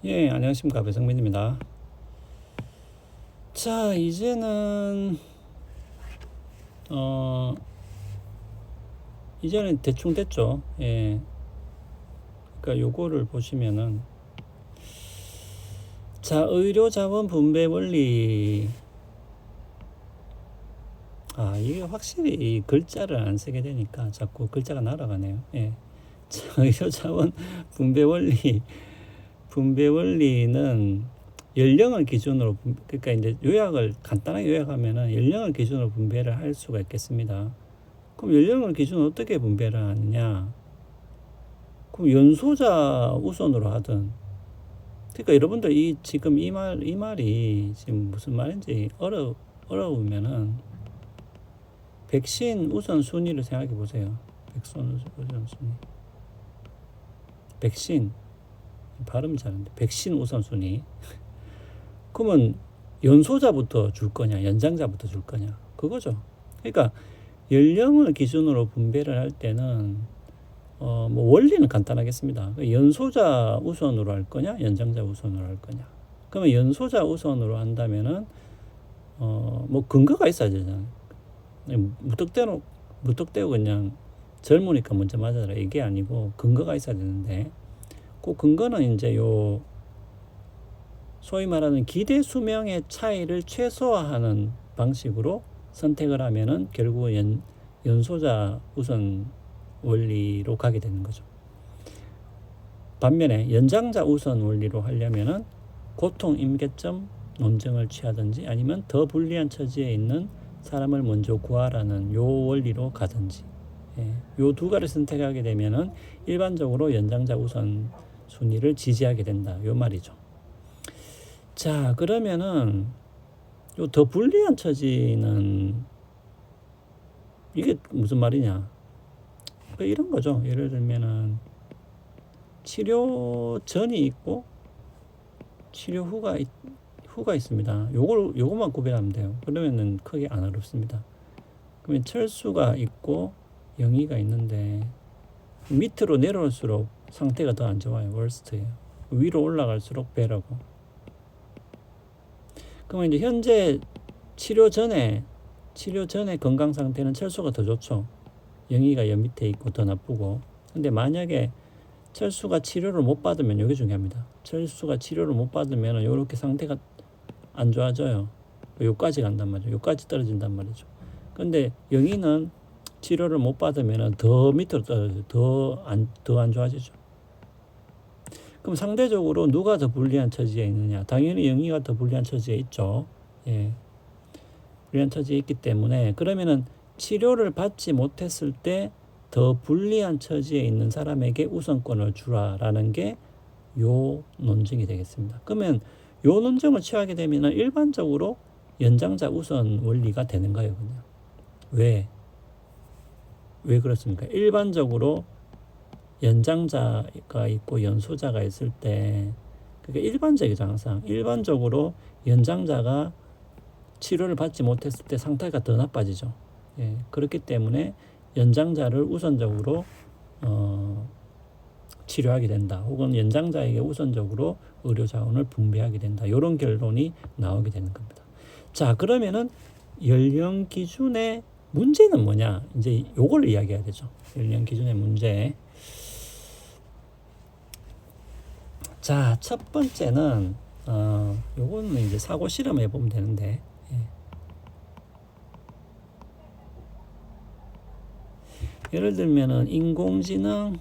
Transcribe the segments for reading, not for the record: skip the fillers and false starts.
예, 안녕하십니까. 배성민입니다. 자, 어, 이제는 대충 됐죠. 예. 그러니까 요거를 보시면은, 자, 의료자원 분배 원리. 아, 이게 확실히 이 글자를 안 쓰게 되니까 자꾸 글자가 날아가네요. 예. 자, 의료자원 분배 원리. 분배 원리는 연령을 기준으로, 그러니까 이제 간단하게 요약하면은 연령을 기준으로 분배를 할 수가 있겠습니다. 그럼 연령을 기준으로 어떻게 분배를 하느냐? 그럼 연소자 우선으로 하든. 그러니까 여러분들 지금 이 말이 지금 무슨 말인지 어려우면은 백신 우선순위를 생각해 보세요. 백신 우선순위. 백신. 발음이 잘안돼. 백신 우선순위. 그러면 연소자부터 줄 거냐, 연장자부터 줄 거냐. 그거죠. 그러니까 연령을 기준으로 분배를 할 때는 뭐 원리는 간단하겠습니다. 연소자 우선으로 할 거냐, 연장자 우선으로 할 거냐. 그러면 연소자 우선으로 한다면은 뭐 근거가 있어야 되잖아요. 무턱대고 그냥 젊으니까 먼저 맞아라 이게 아니고 근거가 있어야 되는데, 그 근거는 이제 요 소위 말하는 기대 수명의 차이를 최소화하는 방식으로 선택을 하면은 결국 연소자 우선 원리로 가게 되는 거죠. 반면에 연장자 우선 원리로 하려면은 고통 임계점 논증을 취하든지 아니면 더 불리한 처지에 있는 사람을 먼저 구하라는 요 원리로 가든지, 요 두 가지를 선택하게 되면은 일반적으로 연장자 우선 순위를 지지하게 된다, 요 말이죠. 자, 그러면은 요 더 불리한 처지는 이게 무슨 말이냐? 이런 거죠. 예를 들면은 치료 전이 있고 치료 후가 있습니다. 요것만 구별하면 돼요. 그러면은 크게 안 어렵습니다. 그러면 철수가 있고 영이가 있는데 밑으로 내려올수록 상태가 더 안 좋아요. 월스트예요. 위로 올라갈수록 배라고. 그러면 이제 현재 치료 전에 건강 상태는 철수가 더 좋죠. 영이가 여 밑에 있고 더 나쁘고. 근데 만약에 철수가 치료를 못 받으면, 이게 중요합니다. 철수가 치료를 못 받으면 이렇게 상태가 안 좋아져요. 요까지 간단 말이죠. 요까지 떨어진단 말이죠. 근데 영이는 치료를 못 받으면 더 밑으로 떨어져요. 더 안 좋아지죠. 그럼 상대적으로 누가 더 불리한 처지에 있느냐? 당연히 영이가 더 불리한 처지에 있죠. 예. 불리한 처지에 있기 때문에, 그러면은 치료를 받지 못했을 때 더 불리한 처지에 있는 사람에게 우선권을 주라라는 게 요 논증이 되겠습니다. 그러면 요 논증을 취하게 되면 일반적으로 연장자 우선 원리가 되는 거예요. 그냥. 왜 그렇습니까? 일반적으로 연장자가 있고 연소자가 있을 때, 그러니까 일반적이죠. 항상 일반적으로 연장자가 치료를 받지 못했을 때 상태가 더 나빠지죠. 예, 그렇기 때문에 연장자를 우선적으로 치료하게 된다. 혹은 연장자에게 우선적으로 의료 자원을 분배하게 된다. 이런 결론이 나오게 되는 겁니다. 자, 그러면은 연령 기준의 문제는 뭐냐? 이제 요걸 이야기해야 되죠. 연령 기준의 문제. 자, 첫 번째는 요거는 이제 사고 실험해 보면 되는데, 예를 들면은 인공지능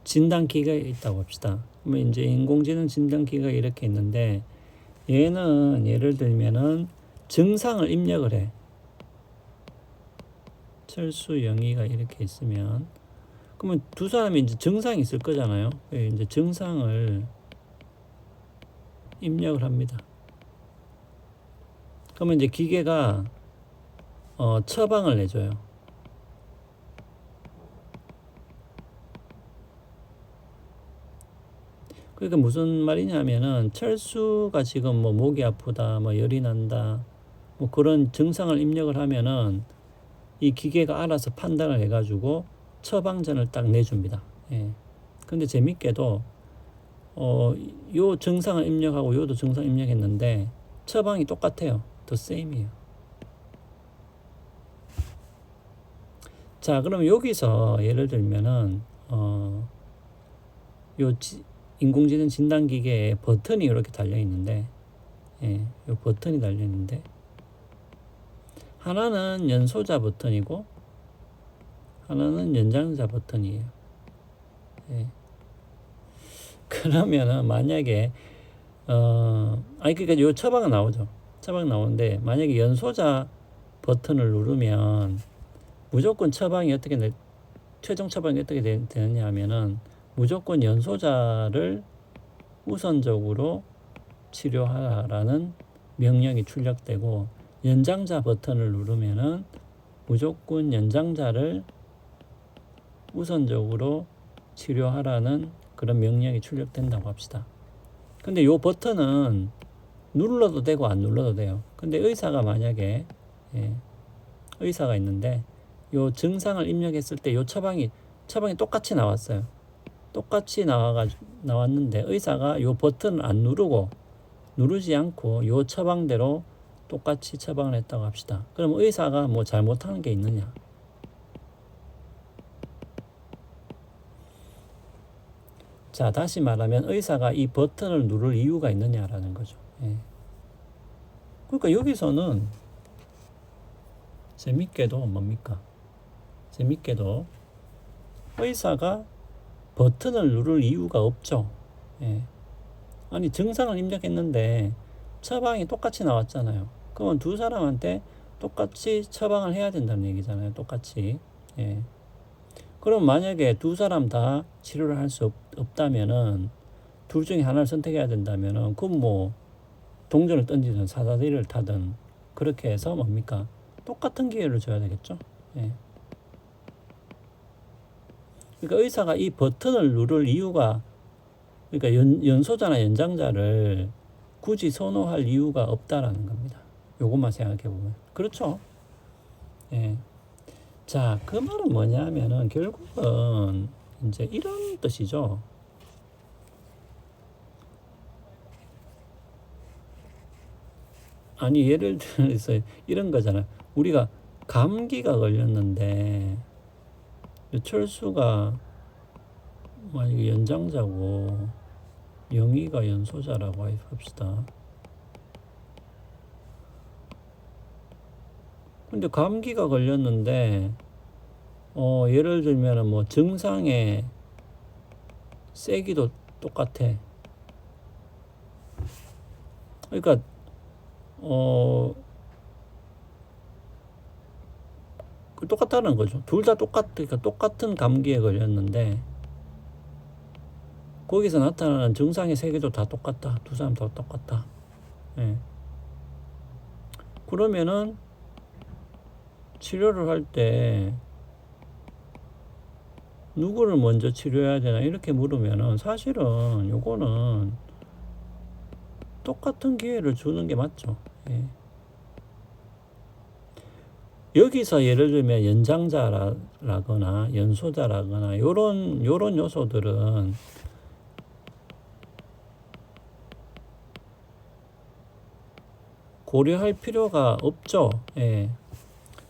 진단기가 있다고 합시다. 그러면 이제 인공지능 진단기가 이렇게 있는데, 얘는 예를 들면은 증상을 입력을 해. 철수 영희가 이렇게 있으면, 그러면 두 사람이 이제 증상이 있을 거잖아요. 이제 증상을 입력을 합니다. 그러면 이제 기계가 처방을 내줘요. 그러니까 무슨 말이냐면은 철수가 지금 뭐 목이 아프다, 뭐 열이 난다, 뭐 그런 증상을 입력을 하면은 이 기계가 알아서 판단을 해가지고 처방전을 딱 내줍니다. 예. 근데 재밌게도 요 증상을 입력하고 요도 증상 입력했는데 처방이 똑같아요. the same이에요. 자, 그럼 여기서 예를 들면은 인공지능 진단기계에 버튼이 이렇게 달려 있는데, 예, 요 버튼이 달려 있는데 하나는 연소자 버튼이고 하나는 연장자 버튼이에요. 예. 그러면은 만약에 그러니까 요 처방은 나오죠. 처방 나오는데 만약에 연소자 버튼을 누르면 무조건 처방이 최종 처방이 어떻게 되느냐 하면은 무조건 연소자를 우선적으로 치료하라는 명령이 출력되고, 연장자 버튼을 누르면은 무조건 연장자를 우선적으로 치료하라는 그런 명령이 출력된다고 합시다. 근데 요 버튼은 눌러도 되고 안 눌러도 돼요. 근데 의사가 만약에 의사가 있는데 요 증상을 입력했을 때 요 처방이 똑같이 나왔어요. 똑같이 나왔는데 의사가 요 버튼을 안 누르지 않고 요 처방대로 똑같이 처방을 했다고 합시다. 그럼 의사가 뭐 잘못하는 게 있느냐? 자, 다시 말하면 의사가 이 버튼을 누를 이유가 있느냐라는 거죠. 예. 그러니까 여기서는 재밌게도 뭡니까? 재밌게도 의사가 버튼을 누를 이유가 없죠. 예. 아니, 증상을 입력했는데 처방이 똑같이 나왔잖아요. 그러면 두 사람한테 똑같이 처방을 해야 된다는 얘기잖아요. 똑같이. 예. 그럼 만약에 두 사람 다 치료를 할 수 없다면은 둘 중에 하나를 선택해야 된다면은 그럼 뭐 동전을 던지든 사다리를 타든 그렇게 해서 뭡니까? 똑같은 기회를 줘야 되겠죠. 예. 그러니까 의사가 이 버튼을 누를 이유가, 그러니까 연소자나 연장자를 굳이 선호할 이유가 없다라는 겁니다. 요것만 생각해 보면. 그렇죠. 예. 자, 그 말은 뭐냐 하면은 결국은 이제 이런 뜻이죠. 아니, 예를 들어서 이런 거잖아. 우리가 감기가 걸렸는데 철수가 만약에 연장자고 영희가 연소자라고 합시다. 근데 감기가 걸렸는데 예를 들면은 뭐 증상의 세기도 똑같아. 그러니까 똑같다는 거죠. 둘 다 그러니까 똑같은 감기에 걸렸는데 거기서 나타나는 증상의 세계도 다 똑같다. 두 사람 다 똑같다. 예. 그러면은 치료를 할 때 누구를 먼저 치료해야 되나 이렇게 물으면은 사실은 요거는 똑같은 기회를 주는 게 맞죠. 예. 여기서 예를 들면 연장자라거나 연소자라거나 요런 요소들은 고려할 필요가 없죠. 예.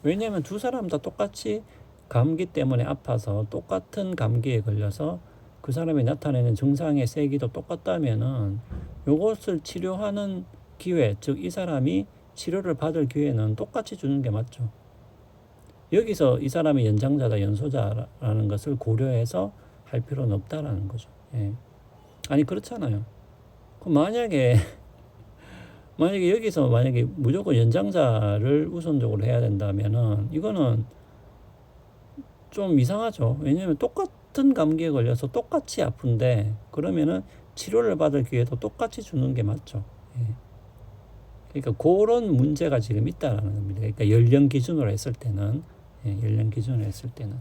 왜냐하면 두 사람 다 똑같이 감기 때문에 아파서 똑같은 감기에 걸려서 그 사람이 나타내는 증상의 세기도 똑같다면은 요것을 치료하는 기회, 즉 이 사람이 치료를 받을 기회는 똑같이 주는 게 맞죠. 여기서 이 사람이 연장자다 연소자라는 것을 고려해서 할 필요는 없다라는 거죠. 예. 아니, 그렇잖아요. 그럼 만약에 여기서 무조건 연장자를 우선적으로 해야 된다면은 이거는 좀 이상하죠. 왜냐하면 똑같은 감기에 걸려서 똑같이 아픈데 그러면은 치료를 받을 기회도 똑같이 주는 게 맞죠. 예. 그러니까 그런 문제가 지금 있다라는 겁니다. 그러니까 연령 기준으로 했을 때는, 연령 기준으로 했을 때는.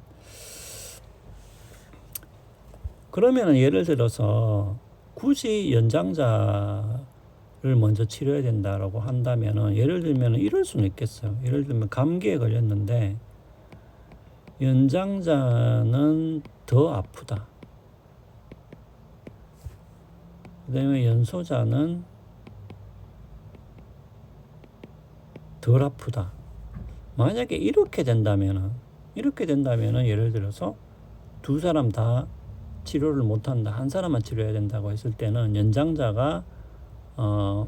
그러면은 예를 들어서 굳이 연장자를 먼저 치료해야 된다라고 한다면은 예를 들면은 이럴 수는 있겠어요. 예를 들면 감기에 걸렸는데 연장자는 더 아프다. 그 다음에 연소자는 덜 아프다. 만약에 이렇게 된다면은 예를 들어서 두 사람 다 치료를 못한다. 한 사람만 치료해야 된다고 했을 때는 연장자가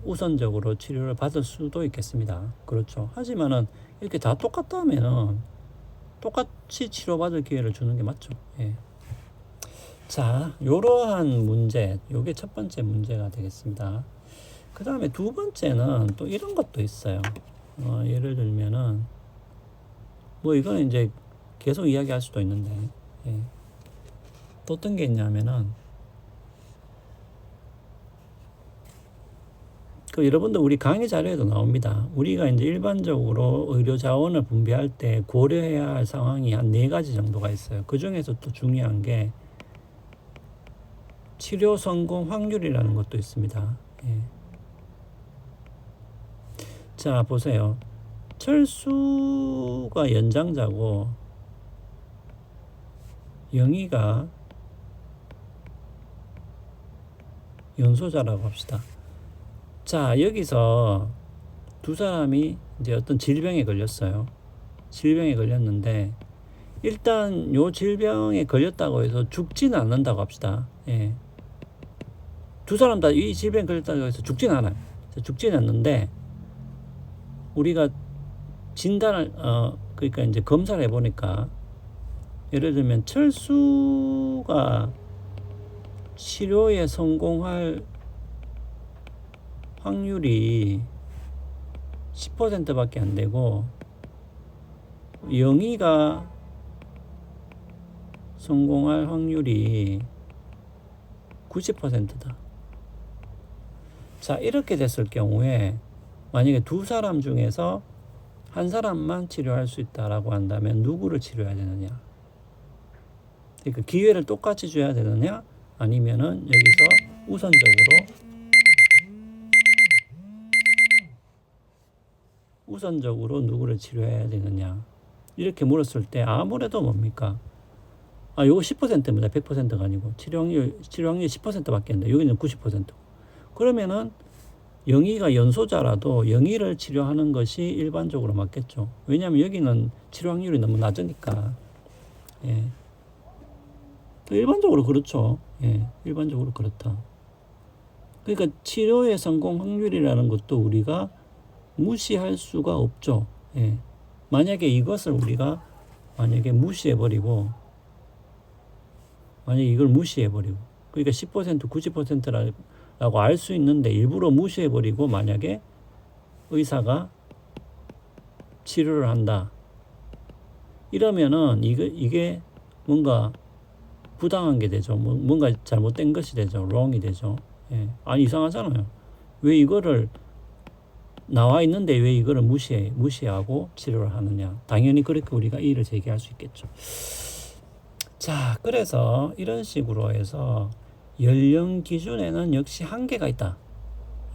우선적으로 치료를 받을 수도 있겠습니다. 그렇죠. 하지만은 이렇게 다 똑같다 하면은 똑같이 치료받을 기회를 주는 게 맞죠. 예. 자, 요러한 문제, 요게 첫 번째 문제가 되겠습니다. 그 다음에 두 번째는 또 이런 것도 있어요. 예를 들면은 뭐 이거는 이제 계속 이야기할 수도 있는데, 예. 또 어떤 게 있냐면은 그 여러분들 우리 강의 자료에도 나옵니다. 우리가 이제 일반적으로 의료 자원을 분배할 때 고려해야 할 상황이 한 4가지 정도가 있어요. 그 중에서 또 중요한 게 치료 성공 확률이라는 것도 있습니다. 예. 자, 보세요. 철수가 연장자고 영희가 연소자라고 합시다. 자, 여기서 두 사람이 이제 어떤 질병에 걸렸어요. 질병에 걸렸는데 일단 요 질병에 걸렸다고 해서 죽지는 않는다고 합시다. 예. 두 사람 다 이 질병에 걸렸다고 해서 죽지는 않아요. 죽지는 않는데 우리가 진단을 그러니까 이제 검사를 해보니까 예를 들면 철수가 치료에 성공할 확률이 10%밖에 안 되고 영희가 성공할 확률이 90%다. 자, 이렇게 됐을 경우에 만약에 두 사람 중에서 한 사람만 치료할 수 있다라고 한다면 누구를 치료해야 되느냐? 그러니까 기회를 똑같이 줘야 되느냐? 아니면은 여기서 우선적으로 누구를 치료해야 되느냐? 이렇게 물었을 때 아무래도 뭡니까? 요거 10%입니다. 100%가 아니고 치료 확률 10%밖에 안 돼. 여기는 90%. 그러면은 영희가 연소자라도 영희를 치료하는 것이 일반적으로 맞겠죠. 왜냐하면 여기는 치료 확률이 너무 낮으니까. 예. 일반적으로 그렇죠. 예. 일반적으로 그렇다. 그러니까 치료의 성공 확률이라는 것도 우리가 무시할 수가 없죠. 예. 만약에 이것을 우리가 무시해버리고 그러니까 10% 90%라고 알 수 있는데 일부러 무시해버리고 만약에 의사가 치료를 한다. 이러면은 이게 뭔가 부당한 게 되죠. 뭔가 잘못된 것이 되죠. wrong이 되죠. 예. 아니 이상하잖아요. 왜 이거를 나와 있는데 왜 이거를 무시하고 치료를 하느냐. 당연히 그렇게 우리가 이의를 제기할 수 있겠죠. 자, 그래서 이런 식으로 해서 연령 기준에는 역시 한계가 있다.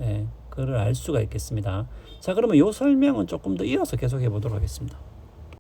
예, 그걸 알 수가 있겠습니다. 자, 그러면 이 설명은 조금 더 이어서 계속 해보도록 하겠습니다.